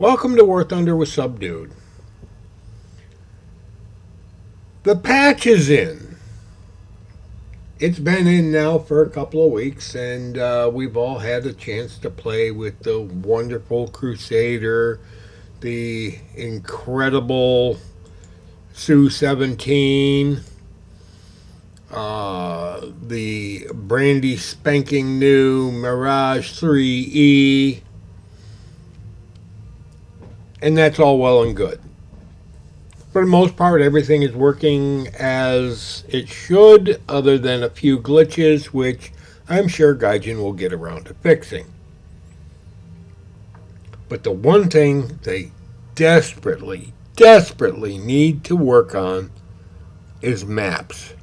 Welcome to War Thunder with Subdued. The patch is in. It's been in now for a couple of weeks, and we've all had a chance to play with the wonderful Crusader, the incredible Su-17, the brandy spanking new Mirage 3E, and that's all well and good. For the most part, everything is working as it should, other than a few glitches, which I'm sure Gaijin will get around to fixing. But the one thing they desperately need to work on is maps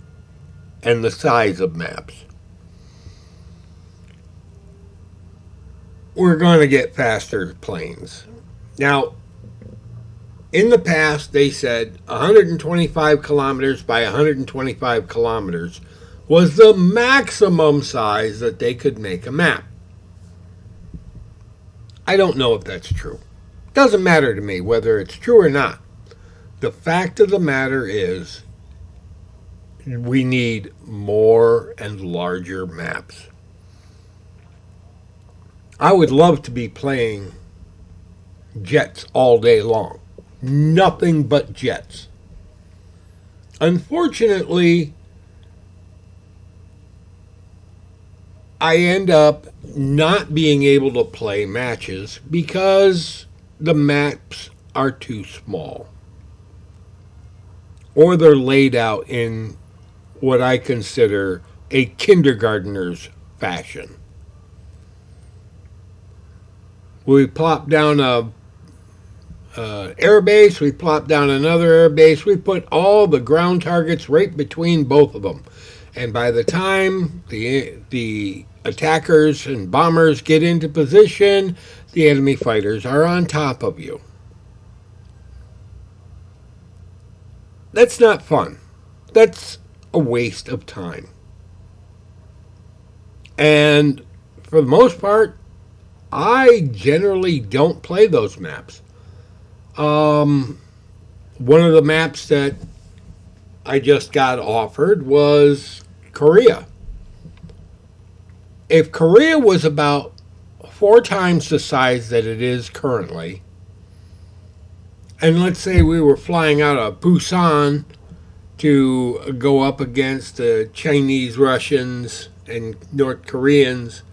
and the size of maps. We're going to get faster planes. Now, in the past, they said 125 kilometers by 125 kilometers was the maximum size that they could make a map. I don't know if that's true. Doesn't matter to me whether it's true or not. The fact of the matter is we need more and larger maps. I would love to be playing jets all day long. Nothing but jets. Unfortunately, I end up not being able to play matches because the maps are too small. Or they're laid out in what I consider a kindergartner's fashion. We plop down a air base, we plop down another air base, we put all the ground targets right between both of them. And by the time the attackers and bombers get into position, the enemy fighters are on top of you. That's not fun. That's a waste of time. And for the most part, I generally don't play those maps. One of the maps that I just got offered was Korea. If Korea was about 4 times the size that it is currently, and let's say we were flying out of Busan to go up against the Chinese, Russians, and North Koreans,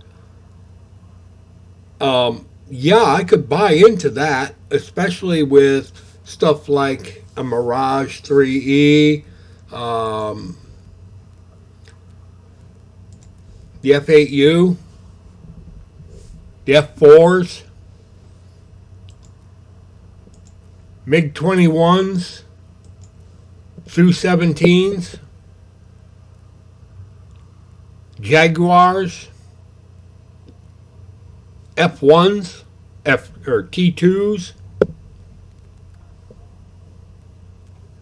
yeah, I could buy into that, especially with stuff like a Mirage 3E, the F-8U, the F-4s, MiG-21s, Su-17s, Jaguars, F1s, T2s,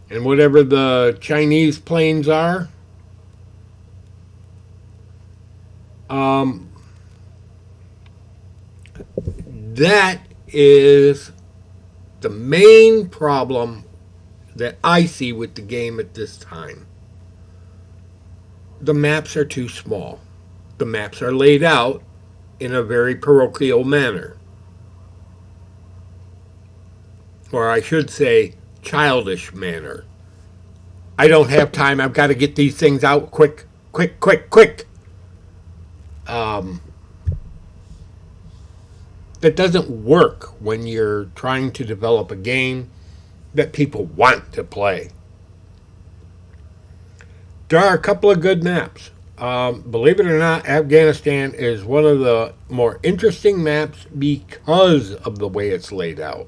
and whatever the Chinese planes are. That is the main problem that I see with the game at this time. The maps are too small. The maps are laid out in a very parochial manner. Or I should say, childish manner. I don't have time. I've got to get these things out quick. That doesn't work when you're trying to develop a game that people want to play. There are a couple of good maps. Believe it or not, Afghanistan is one of the more interesting maps because of the way it's laid out.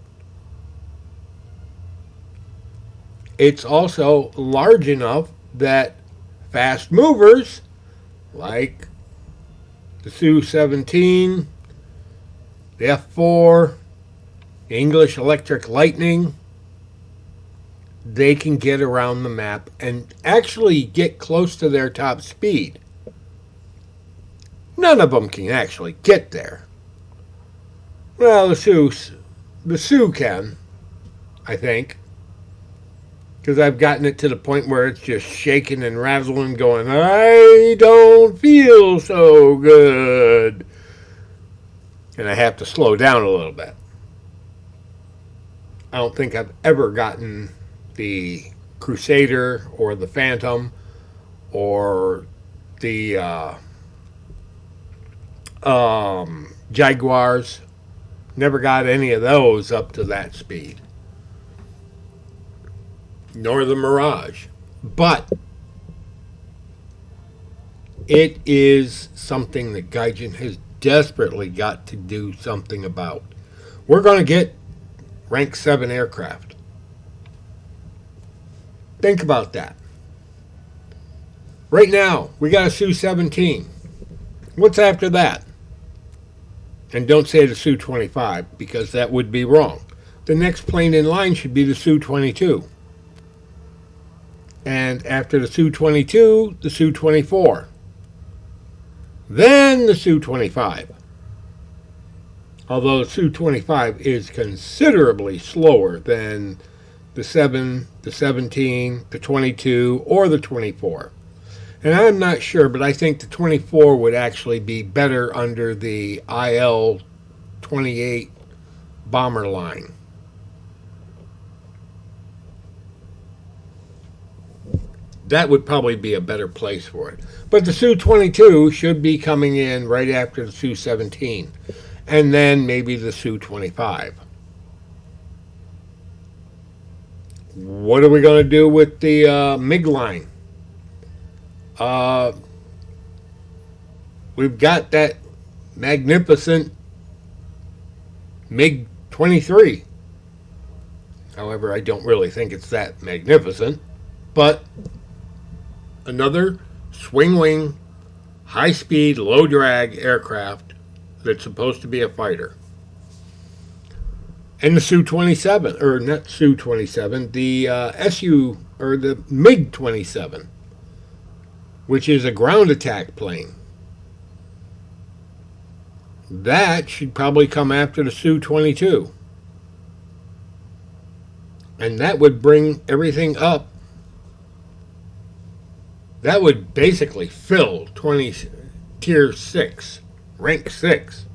It's also large enough that fast movers like the Su-17, the F-4, the English Electric Lightning, they can get around the map and actually get close to their top speed. None of them can actually get there. Well, the The Sioux can, I think, because I've gotten it to the point where it's just shaking and rattling, going, I don't feel so good. And I have to slow down a little bit. I don't think I've ever gotten the Crusader or the Phantom or the Jaguars. Never got any of those up to that speed. Nor the Mirage. But it is something that Gaijin has desperately got to do something about. We're going to get rank 7 aircraft. Think about that. Right now, we got a Su-17. What's after that? And don't say the Su-25, because that would be wrong. The next plane in line should be the Su-22. And after the Su-22, the Su-24. Then the Su-25. Although the Su-25 is considerably slower than the 7, the 17, the 22, or the 24. And I'm not sure, but I think the 24 would actually be better under the IL-28 bomber line. That would probably be a better place for it. But the Su-22 should be coming in right after the Su-17. And then maybe the Su-25. What are we going to do with the MiG line? We've got that magnificent MiG-23. However, I don't really think it's that magnificent. But another swing-wing, high-speed, low-drag aircraft that's supposed to be a fighter. And the Su-27, or not Su-27, the SU, or the MiG-27, which is a ground attack plane. That should probably come after the Su-22. And that would bring everything up. That would basically fill Tier 6, Rank 6.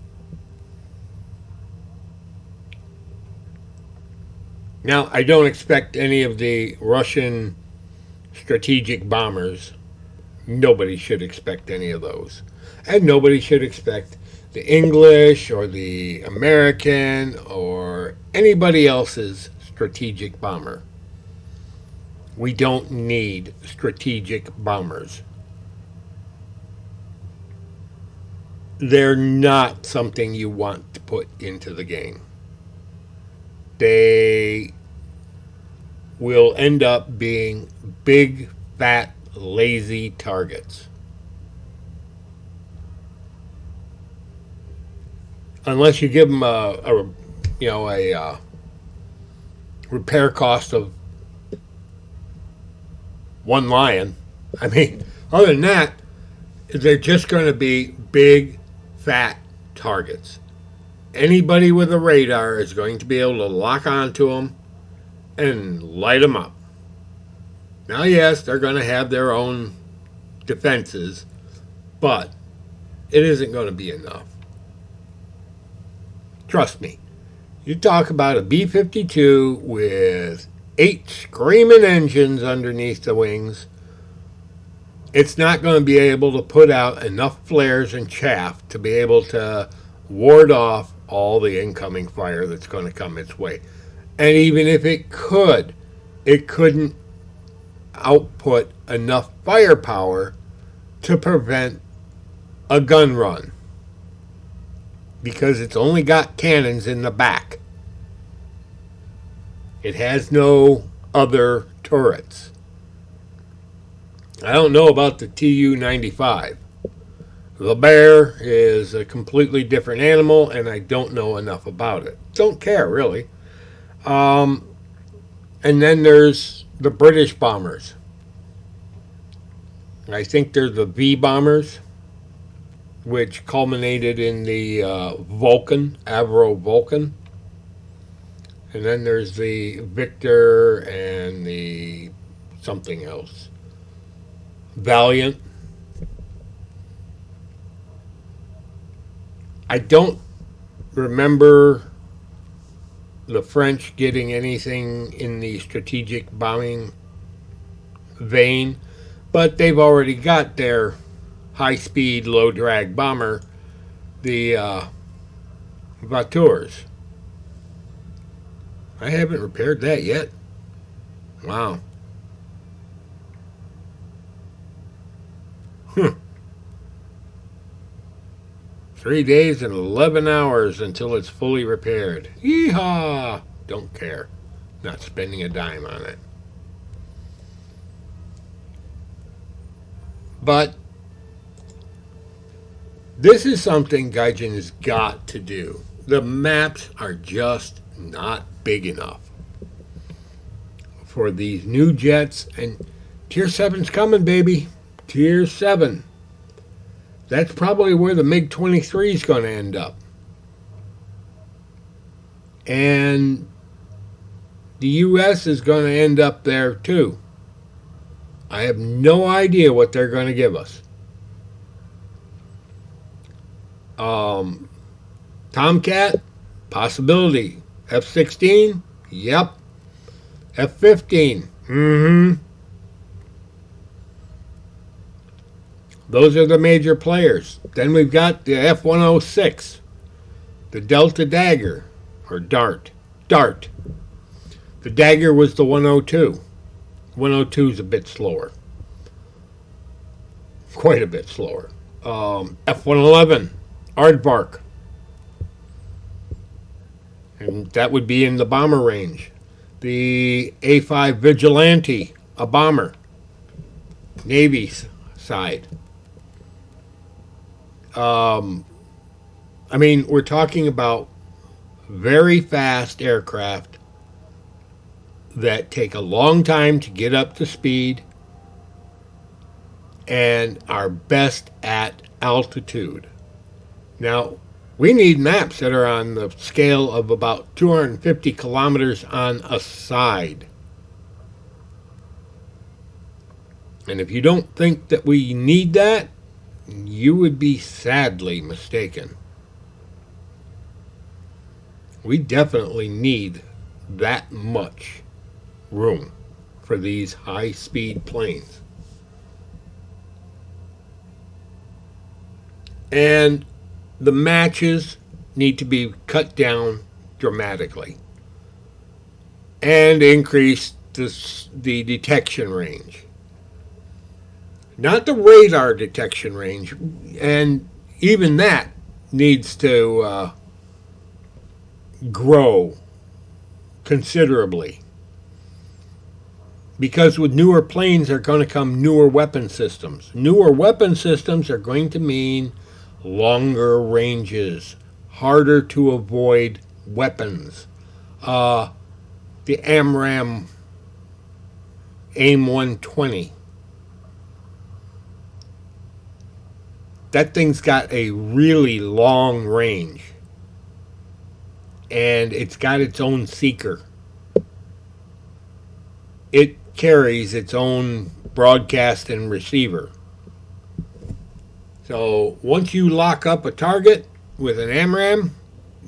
Now, I don't expect any of the Russian strategic bombers. Nobody should expect any of those. And nobody should expect the English or the American or anybody else's strategic bomber. We don't need strategic bombers. They're not something you want to put into the game. They will end up being big, fat, lazy targets. Unless you give them a repair cost of one Lion. I mean, other than that, they're just going to be big, fat targets. Anybody with a radar is going to be able to lock onto them and light them up. Now, yes, they're going to have their own defenses, but it isn't going to be enough. Trust me. You talk about a B-52 with 8 screaming engines underneath the wings. It's not going to be able to put out enough flares and chaff to be able to ward off all the incoming fire that's going to come its way. And even if it could, it couldn't output enough firepower to prevent a gun run, because it's only got cannons in the back. It has no other turrets. I don't know about the Tu-95. The Bear is a completely different animal, and I don't know enough about it. Don't care, really. And then there's the British bombers. I think they're the V bombers, which culminated in the Vulcan, Avro Vulcan. And then there's the Victor and the something else. Valiant. I don't remember the French getting anything in the strategic bombing vein, but they've already got their high speed, low drag bomber, the Voitures. I haven't repaired that yet. Wow. 3 days and 11 hours until it's fully repaired. Yeehaw! Don't care. Not spending a dime on it. But this is something Gaijin has got to do. The maps are just not big enough for these new jets. And Tier 7's coming, baby. Tier 7. That's probably where the MiG-23 is going to end up. And the U.S. is going to end up there too. I have no idea what they're going to give us. Tomcat, possibility. F-16, yep. F-15, mm-hmm. Those are the major players. Then we've got the F-106, the Delta Dagger, or Dart. Dart. The Dagger was the 102. 102 is a bit slower. Quite a bit slower. F-111, Aardvark. And that would be in the bomber range. The A-5 Vigilante, a bomber. Navy's side. I mean, we're talking about very fast aircraft that take a long time to get up to speed and are best at altitude. Now, we need maps that are on the scale of about 250 kilometers on a side. And if you don't think that we need that, you would be sadly mistaken. We definitely need that much room for these high-speed planes. And the matches need to be cut down dramatically and increase the detection range. Not the radar detection range, and even that needs to grow considerably. Because with newer planes are going to come newer weapon systems. Newer weapon systems are going to mean longer ranges, harder to avoid weapons. The Amram Aim 120. That thing's got a really long range. And it's got its own seeker. It carries its own broadcast and receiver. So once you lock up a target with an AMRAAM,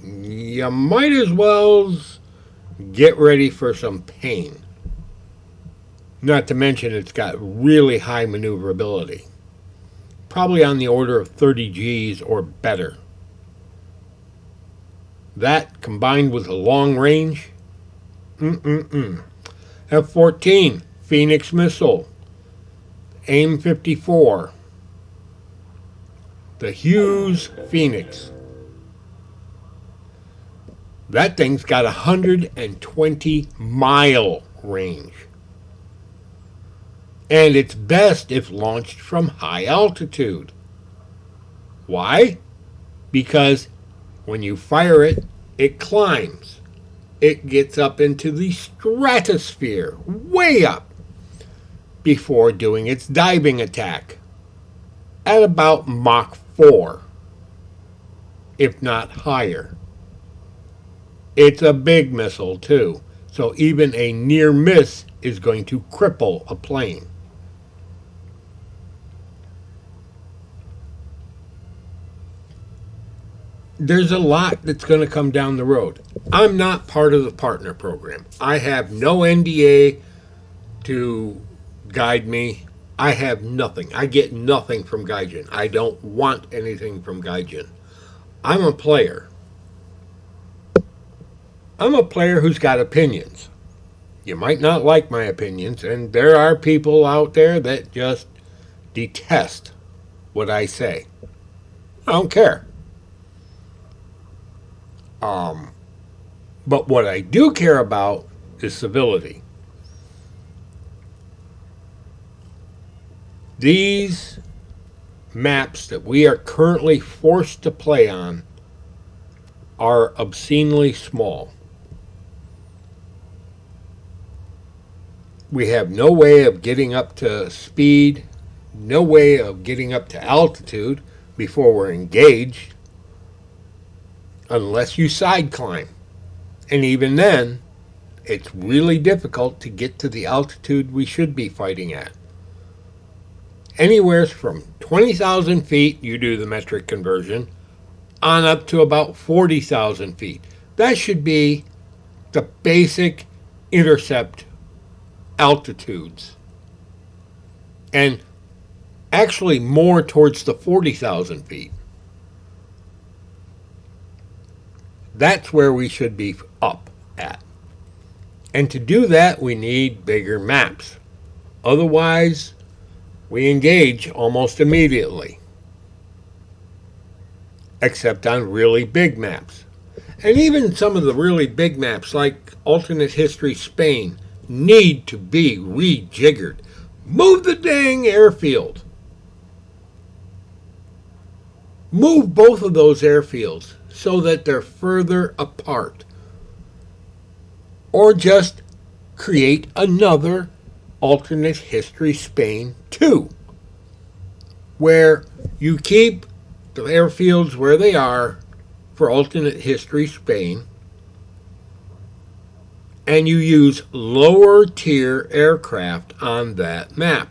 you might as well get ready for some pain. Not to mention it's got really high maneuverability. Probably on the order of 30 Gs or better. That combined with a long range, F-14, Phoenix missile, AIM 54, the Hughes Phoenix. That thing's got a 120-mile range. And it's best if launched from high altitude. Why? Because when you fire it, it climbs. It gets up into the stratosphere, way up, before doing its diving attack at about Mach 4, if not higher. It's a big missile, too. So even a near miss is going to cripple a plane. There's a lot that's going to come down the road. I'm not part of the partner program. I have no NDA to guide me. I have nothing. I get nothing from Gaijin. I don't want anything from Gaijin. I'm a player. I'm a player who's got opinions. You might not like my opinions, and there are people out there that just detest what I say. I don't care. But what I do care about is civility. These maps that we are currently forced to play on are obscenely small. We have no way of getting up to speed, no way of getting up to altitude before we're engaged, unless you side climb. And even then, it's really difficult to get to the altitude we should be fighting at. Anywhere from 20,000 feet, you do the metric conversion, on up to about 40,000 feet. That should be the basic intercept altitudes. And actually more towards the 40,000 feet. That's where we should be up at. And to do that, we need bigger maps. Otherwise, we engage almost immediately. Except on really big maps. And even some of the really big maps, like Alternate History Spain, need to be rejiggered. Move the dang airfield. Move both of those airfields so that they're further apart. Or just create another Alternate History Spain 2, where you keep the airfields where they are for Alternate History Spain, and you use lower tier aircraft on that map.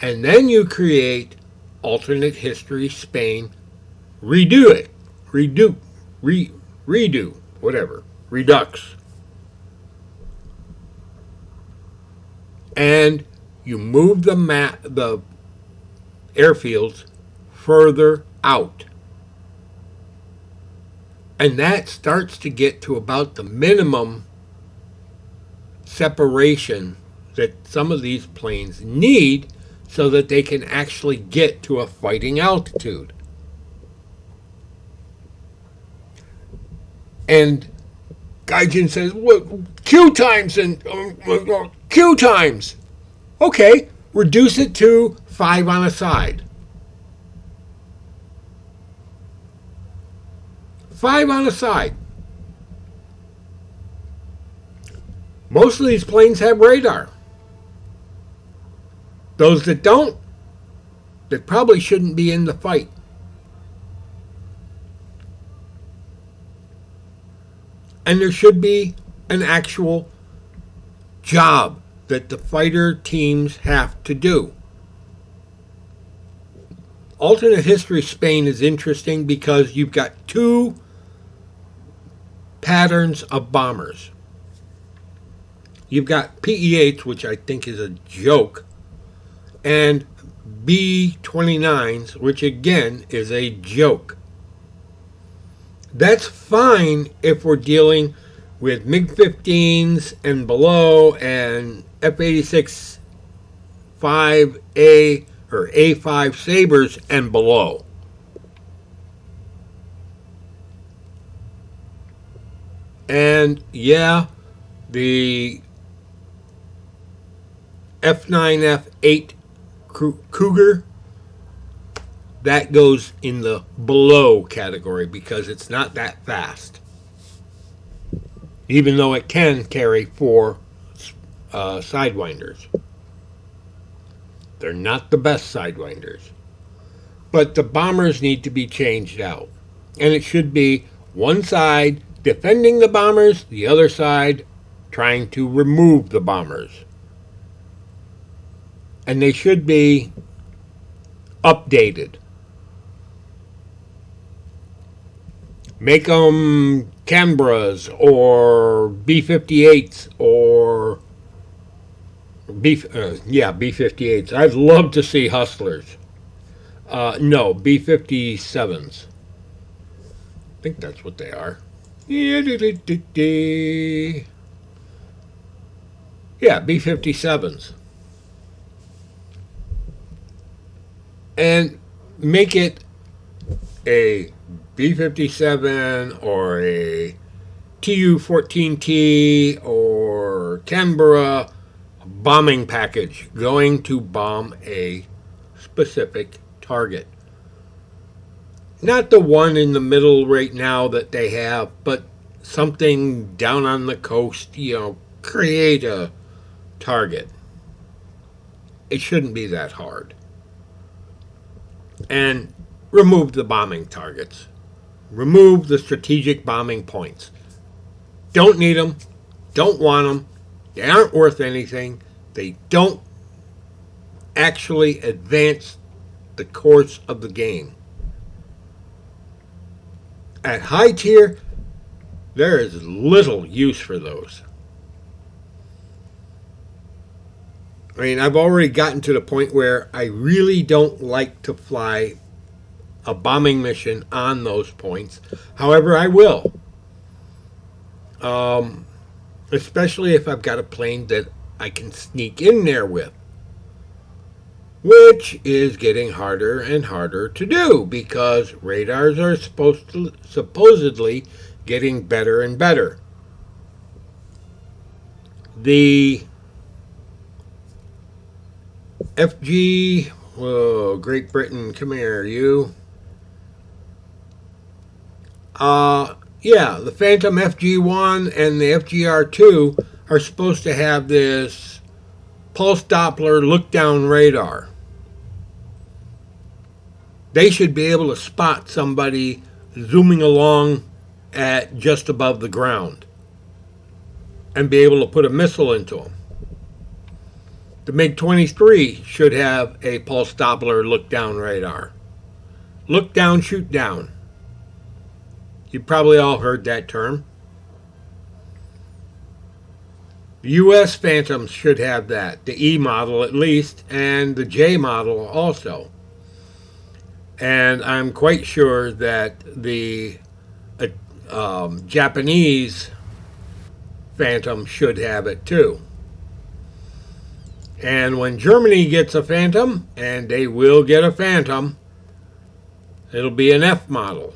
And then you create Alternate History Spain, redo, whatever, Redux. And you move the airfields further out. And that starts to get to about the minimum separation that some of these planes need so that they can actually get to a fighting altitude. And Gaijin says, well, Q times and Q times. Okay, reduce it to 5 on a side. 5 on a side. Most of these planes have radar. Those that don't, they probably shouldn't be in the fight. And there should be an actual job that the fighter teams have to do. Alternate History Spain is interesting because you've got 2 patterns of bombers. You've got PE-8s, which I think is a joke, and B-29s, which again is a joke. That's fine if we're dealing with MiG-15s and below and F-86 5A or A5 Sabres and below. And yeah, the F9, F8 Cougar, that goes in the below category because it's not that fast. Even though it can carry 4 sidewinders. They're not the best sidewinders. But the bombers need to be changed out. And it should be one side defending the bombers, the other side trying to remove the bombers. And they should be updated. Make them Canberras or B-58s or B-58s. I'd love to see Hustlers. No, B-57s. I think that's what they are. Yeah, B-57s. And make it a B-57 or a Tu-14T or Canberra bombing package going to bomb a specific target. Not the one in the middle right now that they have, but something down on the coast, create a target. It shouldn't be that hard. And remove the bombing targets. Remove the strategic bombing points. Don't need them. Don't want them. They aren't worth anything. They don't actually advance the course of the game. At high tier, there is little use for those. I mean, I've already gotten to the point where I really don't like to fly a bombing mission on those points. However, I will. Especially if I've got a plane that I can sneak in there with. Which is getting harder and harder to do because radars are supposedly getting better and better. The FG, Great Britain, come here, you. The Phantom FG1 and the FGR2 are supposed to have this pulse Doppler look-down radar. They should be able to spot somebody zooming along at just above the ground and be able to put a missile into them. The MiG-23 should have a pulse Doppler look-down radar. Look down, shoot down. You probably all heard that term. The U.S. Phantoms should have that. The E model at least, and the J model also. And I'm quite sure that the Japanese Phantom should have it too. And when Germany gets a Phantom, and they will get a Phantom, it'll be an F model.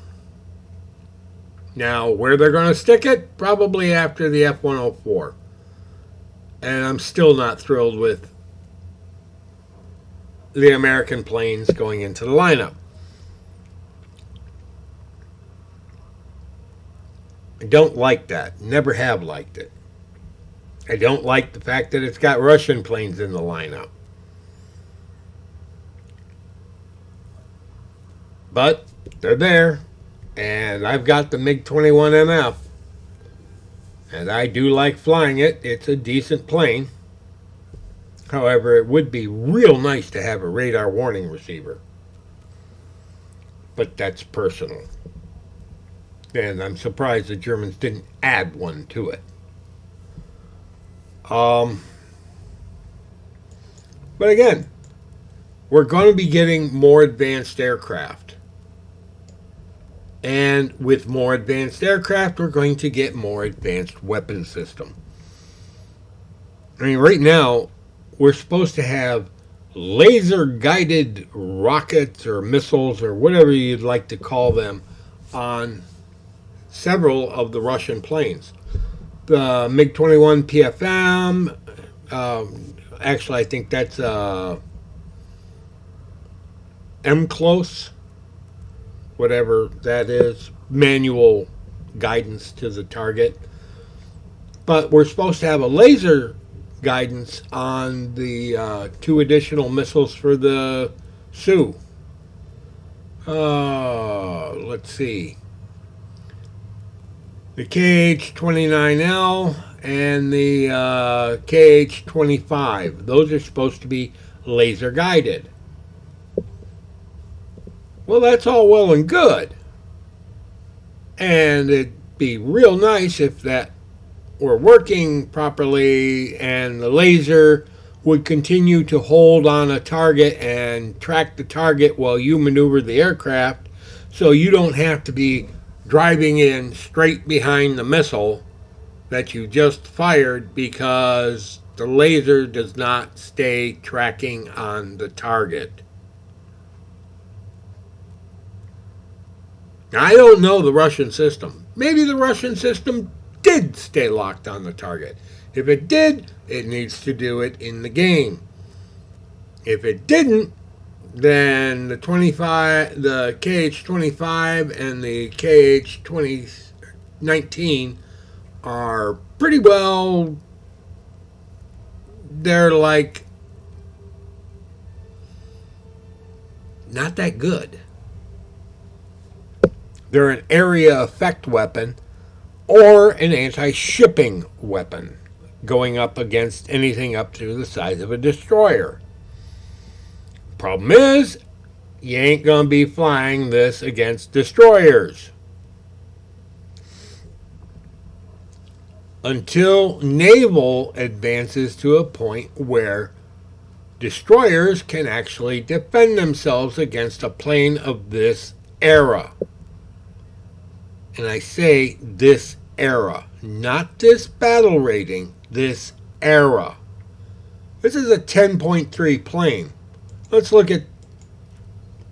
Now, where they're going to stick it? Probably after the F-104. And I'm still not thrilled with the American planes going into the lineup. I don't like that. Never have liked it. I don't like the fact that it's got Russian planes in the lineup. But they're there. And I've got the MiG-21 MF. And I do like flying it. It's a decent plane. However, it would be real nice to have a radar warning receiver. But that's personal. And I'm surprised the Germans didn't add one to it. But again, we're going to be getting more advanced aircraft. And with more advanced aircraft, we're going to get more advanced weapon system. I mean, right now, we're supposed to have laser-guided rockets or missiles or whatever you'd like to call them on several of the Russian planes. The MiG-21 PFM, actually I think that's M-Close, whatever that is, manual guidance to the target. But we're supposed to have a laser guidance on the 2 additional missiles for the Sioux. Let's see. the KH-29L and the KH-25. Those are supposed to be laser guided. Well, that's all well and good. And it'd be real nice if that were working properly and the laser would continue to hold on a target and track the target while you maneuver the aircraft, so you don't have to be driving in straight behind the missile that you just fired because the laser does not stay tracking on the target. Now, I don't know the Russian system. Maybe the Russian system did stay locked on the target. If it did, it needs to do it in the game. If it didn't, then the KH-25 and the KH-2019 are pretty well, they're like not that good. They're an area effect weapon or an anti-shipping weapon, going up against anything up to the size of a destroyer. Problem is, you ain't going to be flying this against destroyers. Until naval advances to a point where destroyers can actually defend themselves against a plane of this era. And I say this era, not this battle rating, this era. This is a 10.3 plane. Let's look at,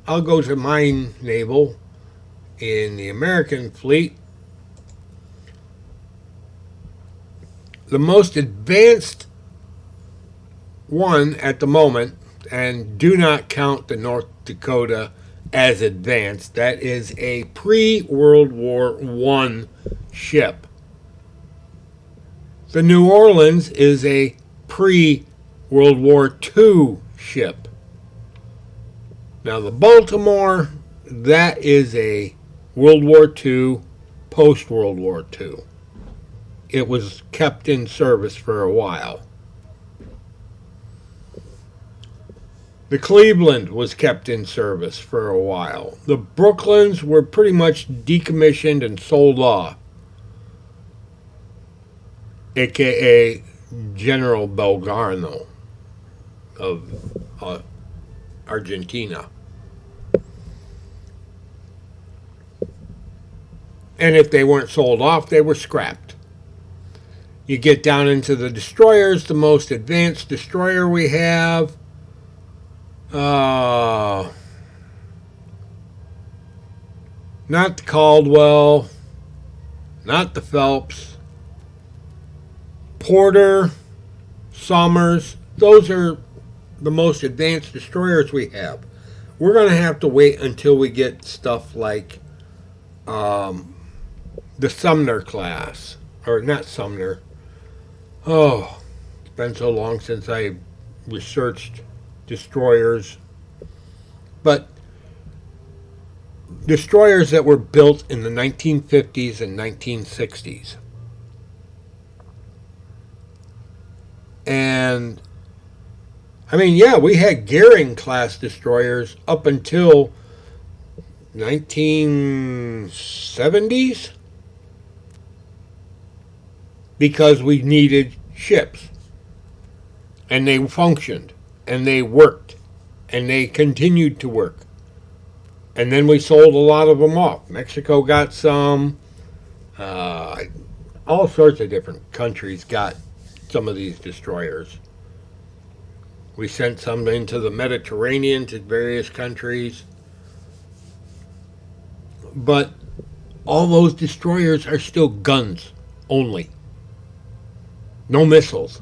I'll go to my naval in the American fleet. The most advanced one at the moment, and do not count the North Dakota as advanced, that is a pre-World War I ship. The New Orleans is a pre-World War II ship. Now the Baltimore, that is a World War II, post-World War II. It was kept in service for a while. The Cleveland was kept in service for a while. The Brooklyns were pretty much decommissioned and sold off, aka General Belgrano of Argentina. And if they weren't sold off, they were scrapped. You get down into the destroyers, the most advanced destroyer we have, not the Caldwell, not the Phelps, Porter, Somers. Those are the most advanced destroyers we have. We're going to have to wait until we get stuff like the Sumner class. Or not Sumner. Oh, it's been so long since I researched destroyers. But destroyers that were built in the 1950s and 1960s. And I mean, yeah, we had Goering class destroyers up until 1970s because we needed ships. And they functioned. And they worked. And they continued to work. And then we sold a lot of them off. Mexico got some. All sorts of different countries got some of these destroyers. We sent some into the Mediterranean to various countries. But all those destroyers are still guns only. No missiles.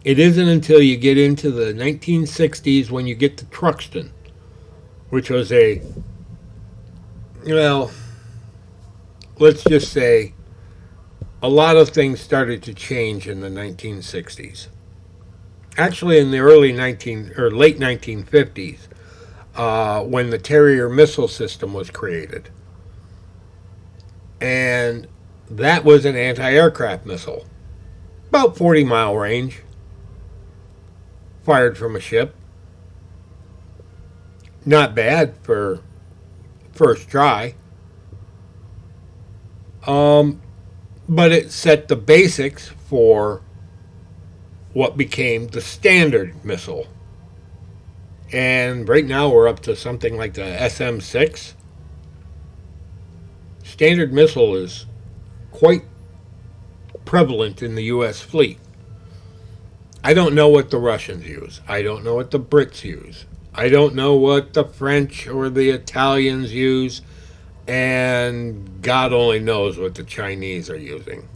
It isn't until you get into the 1960s when you get to Truxtun, which was a, well, let's just say a lot of things started to change in the 1960s. Actually, in the late 1950s, when the Terrier missile system was created. And That was an anti-aircraft missile. About 40-mile range. Fired from a ship. Not bad for first try. But it set the basics for what became the Standard missile. And right now we're up to something like the SM-6. Standard missile is quite prevalent in the U.S. fleet. I don't know what the Russians use. I don't know what the Brits use. I don't know what the French or the Italians use. And God only knows what the Chinese are using.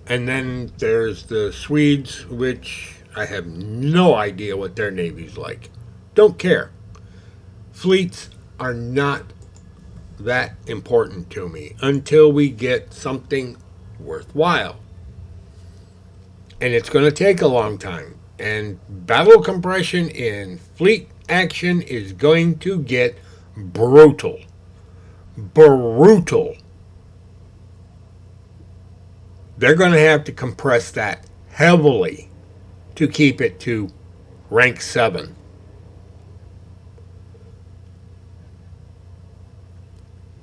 And then there's the Swedes, which I have no idea what their navy's like. Don't care. Fleets are not that important to me until we get something worthwhile. And it's going to take a long time. And battle compression in fleet action is going to get brutal. Brutal. They're going to have to compress that heavily to keep it to rank 7.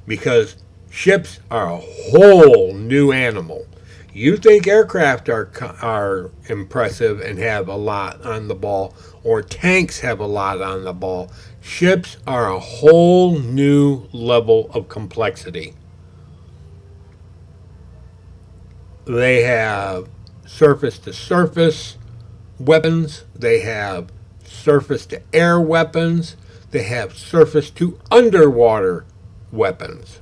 Because ships are a whole new animal. You think aircraft are impressive and have a lot on the ball, or tanks have a lot on the ball. Ships are a whole new level of complexity. They have surface-to-surface weapons. They have surface-to-air weapons. They have surface-to-underwater weapons.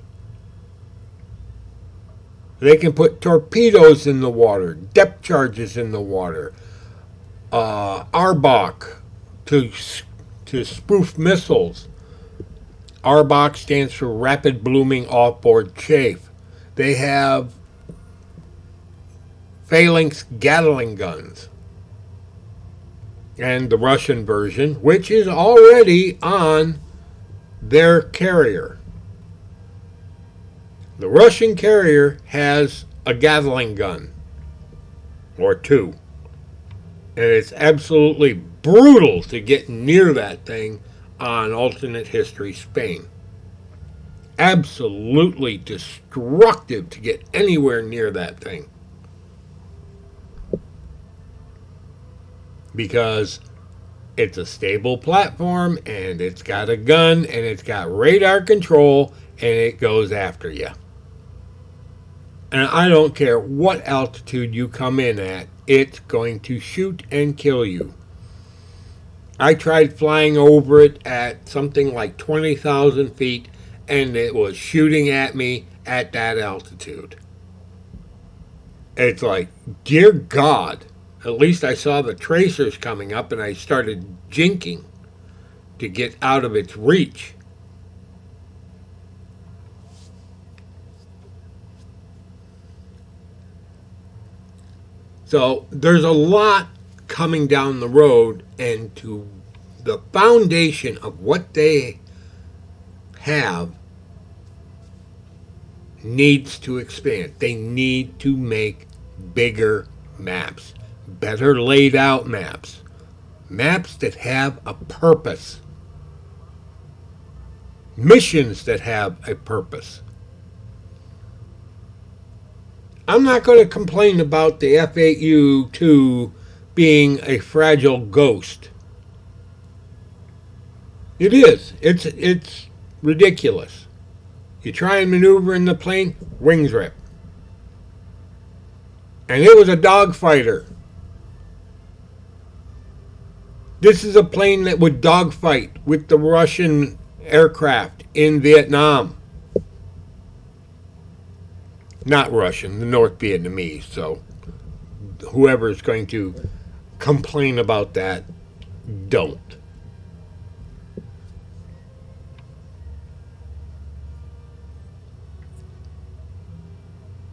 They can put torpedoes in the water, depth charges in the water, RBOC to spoof missiles. RBOC stands for Rapid Blooming Offboard Chaff. They have phalanx Gatling guns. And the Russian version, which is already on their carrier. The Russian carrier has a Gatling gun, or 2. And it's absolutely brutal to get near that thing on alternate history Spain. Absolutely destructive to get anywhere near that thing. Because it's a stable platform, and it's got a gun, and it's got radar control, and it goes after you. And I don't care what altitude you come in at, it's going to shoot and kill you. I tried flying over it at something like 20,000 feet, and it was shooting at me at that altitude. It's like, dear God, at least I saw the tracers coming up, and I started jinking to get out of its reach. So there's a lot coming down the road, and to the foundation of what they have needs to expand. They need to make bigger maps, better laid out maps, maps that have a purpose, missions that have a purpose. I'm not going to complain about the F-8U-2 being a fragile ghost. It is. It's ridiculous. You try and maneuver in the plane, wings rip. And it was a dogfighter. This is a plane that would dogfight with the Russian aircraft in Vietnam. Not Russian, the North Vietnamese. So whoever is going to complain about that, don't.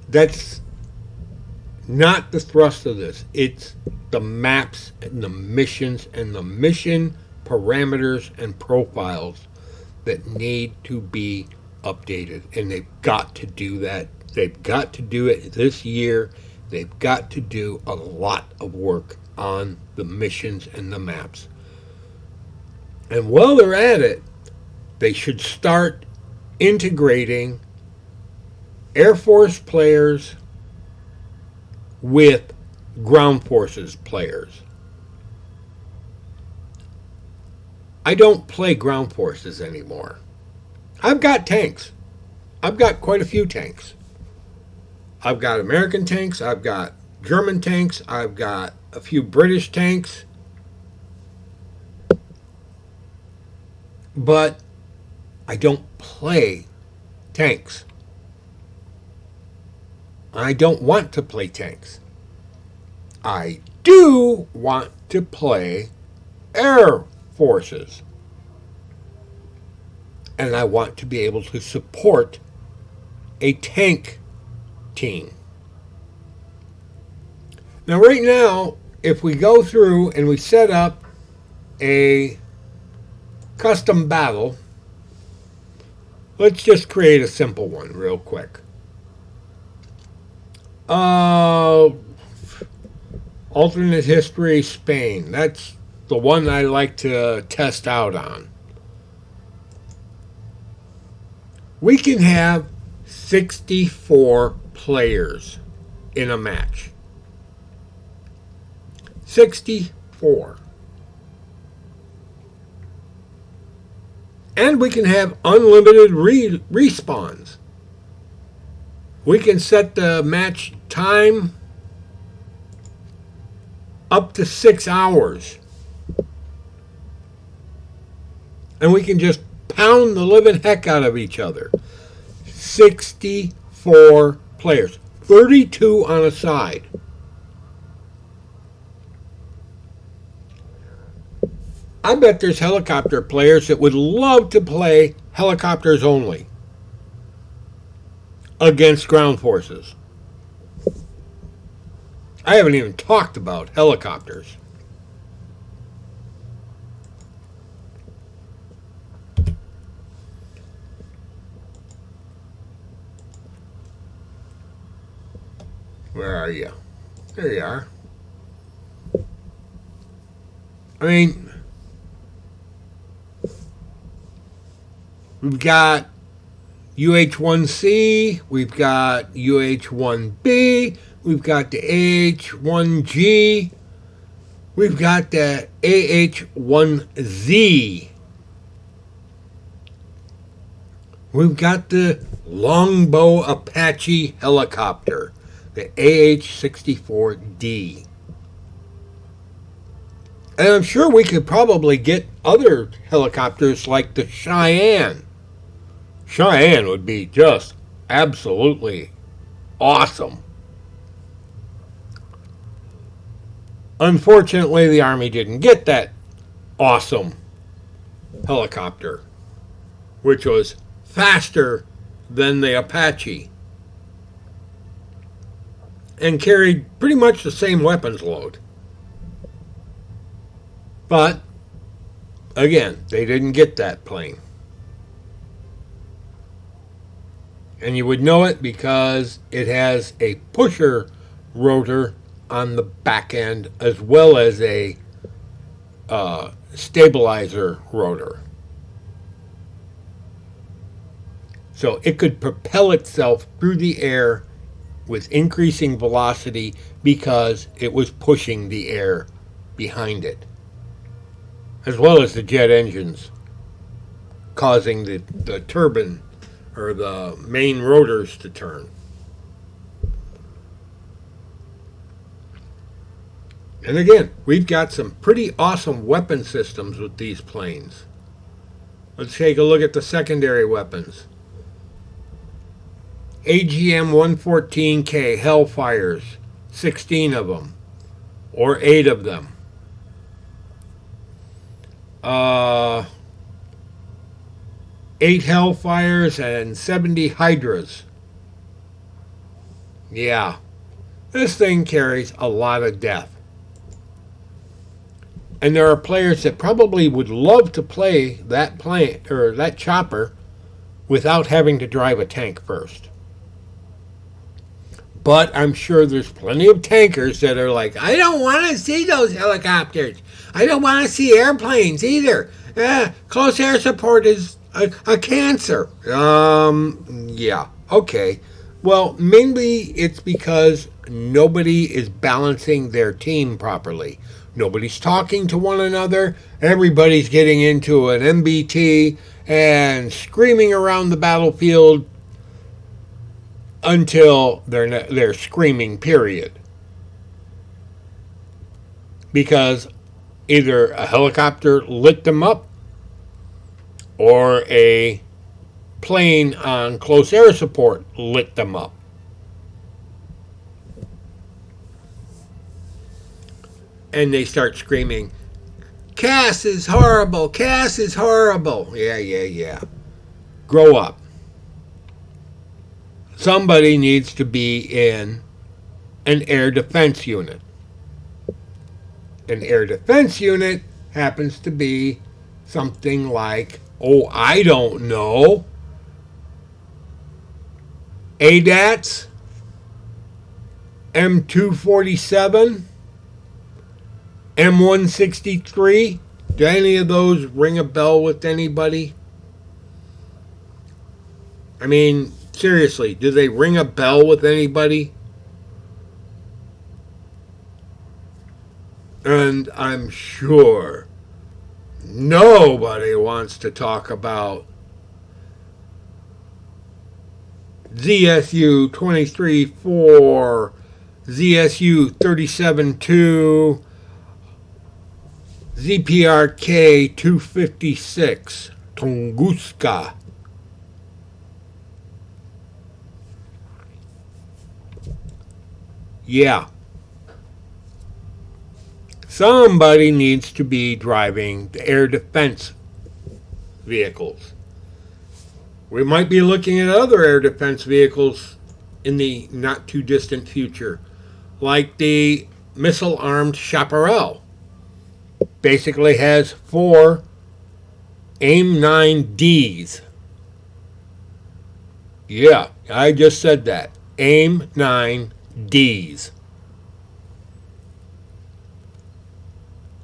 That's not the thrust of this. It's the maps and the missions and the mission parameters and profiles that need to be updated, and they've got to do that. They've got to do it this year. They've got to do a lot of work on the missions and the maps. And while they're at it, they should start integrating Air Force players with Ground Forces players. I don't play Ground Forces anymore. I've got tanks. I've got quite a few tanks. I've got American tanks. I've got German tanks. I've got a few British tanks. But I don't play tanks. I don't want to play tanks. I do want to play Air Forces. And I want to be able to support a tank team. Now, right now, if we go through and we set up a custom battle, let's just create a simple one real quick. Alternate history, Spain. That's the one I like to test out on. We can have 64 players in a match. 64. And we can have unlimited respawns. We can set the match time up to 6 hours. And we can just pound the living heck out of each other. 64 players. 32 on a side. I bet there's helicopter players that would love to play helicopters only against ground forces. I haven't even talked about helicopters. Where are you? There you are. I mean, we've got UH-1C, we've got UH-1B, we've got the AH-1G, we've got the AH-1Z, we've got the Longbow Apache helicopter, the AH-64D. And I'm sure we could probably get other helicopters like the Cheyenne. Cheyenne would be just absolutely awesome. Unfortunately, the Army didn't get that awesome helicopter, which was faster than the Apache and carried pretty much the same weapons load. But, again, they didn't get that plane. And you would know it because it has a pusher rotor on the back end as well as a stabilizer rotor. So it could propel itself through the air with increasing velocity because it was pushing the air behind it, as well as the jet engines causing the turbine or the main rotors to turn. And again, we've got some pretty awesome weapon systems with these planes. Let's take a look at the secondary weapons. AGM-114K Hellfires, 16 of them, or 8 of them. 8 Hellfires and 70 Hydras. Yeah, this thing carries a lot of death. And there are players that probably would love to play that plane or that chopper without having to drive a tank first. But I'm sure there's plenty of tankers that are like, I don't want to see those helicopters. I don't want to see airplanes either. Close air support is a cancer. Yeah, okay. Well, mainly it's because nobody is balancing their team properly. Nobody's talking to one another. Everybody's getting into an MBT and screaming around the battlefield until they're screaming, period. Because either a helicopter lit them up or a plane on close air support lit them up. And they start screaming, Cass is horrible, Cass is horrible. Yeah. Grow up. Somebody needs to be in an air defense unit. An air defense unit happens to be something like, I don't know, ADATS, M247, M163. Do any of those ring a bell with anybody? I mean, seriously, do they ring a bell with anybody? And I'm sure nobody wants to talk about ZSU 23-4, ZSU 37-2, ZPRK 256, Tunguska. Yeah. Somebody needs to be driving the air defense vehicles. We might be looking at other air defense vehicles in the not too distant future, like the missile-armed Chaparral. Basically has 4 AIM 9Ds. Yeah, I just said that. AIM 9Ds.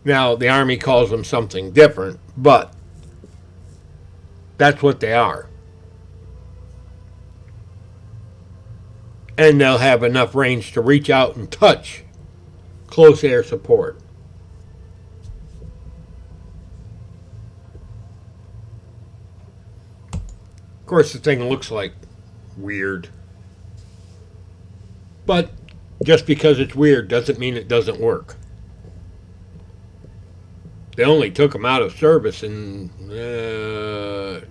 Now, the Army calls them something different, but that's what they are. And they'll have enough range to reach out and touch close air support. Of course, the thing looks like weird. But just because it's weird doesn't mean it doesn't work. They only took them out of service in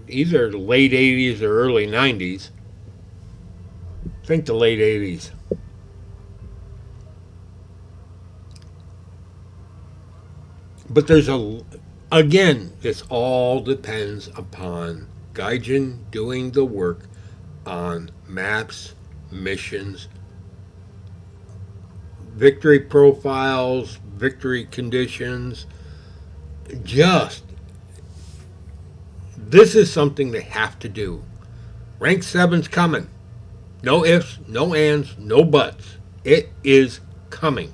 either the late 80s or early 90s. I think the late 80s. But again, this all depends upon Gaijin doing the work on maps, missions, victory profiles, victory conditions. This is something they have to do. Rank 7's coming. No ifs, no ands, no buts. It is coming.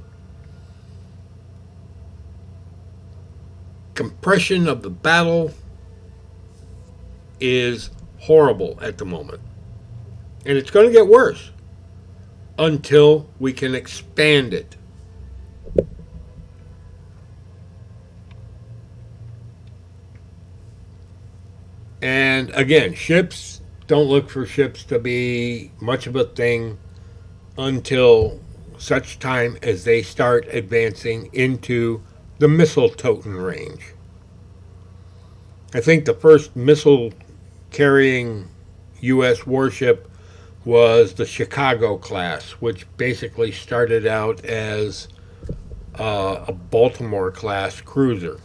Compression of the battle is horrible at the moment. And it's going to get worse until we can expand it. And again, ships, don't look for ships to be much of a thing until such time as they start advancing into the missile-toting range. I think the first missile-carrying U.S. warship was the Chicago class, which basically started out as a Baltimore-class cruiser.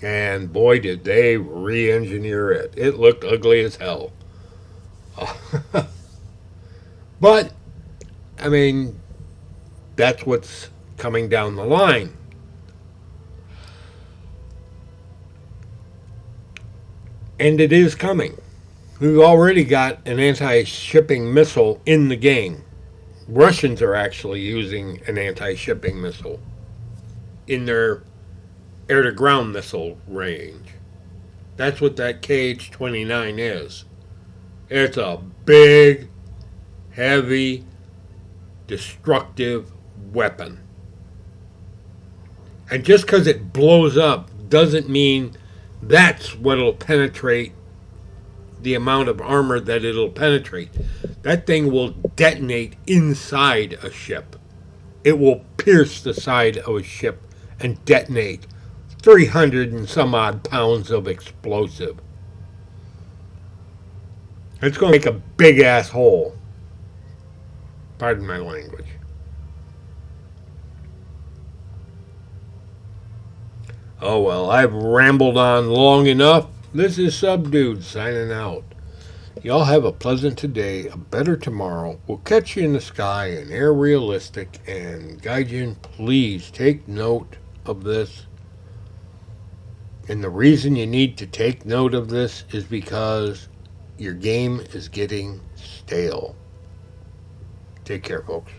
And boy, did they re-engineer it. It looked ugly as hell. But, I mean, that's what's coming down the line. And it is coming. We've already got an anti-shipping missile in the game. Russians are actually using an anti-shipping missile in their air-to-ground missile range. That's what that KH-29 is. It's a big, heavy, destructive weapon. And just because it blows up doesn't mean that's what'll penetrate the amount of armor that it'll penetrate. That thing will detonate inside a ship. It will pierce the side of a ship and detonate 300 and some odd pounds of explosive. It's going to make a big ass hole. Pardon my language. Oh well, I've rambled on long enough. This is Subdude signing out. Y'all have a pleasant today, a better tomorrow. We'll catch you in the sky and air realistic. And Gaijin, please take note of this. And the reason you need to take note of this is because your game is getting stale. Take care, folks.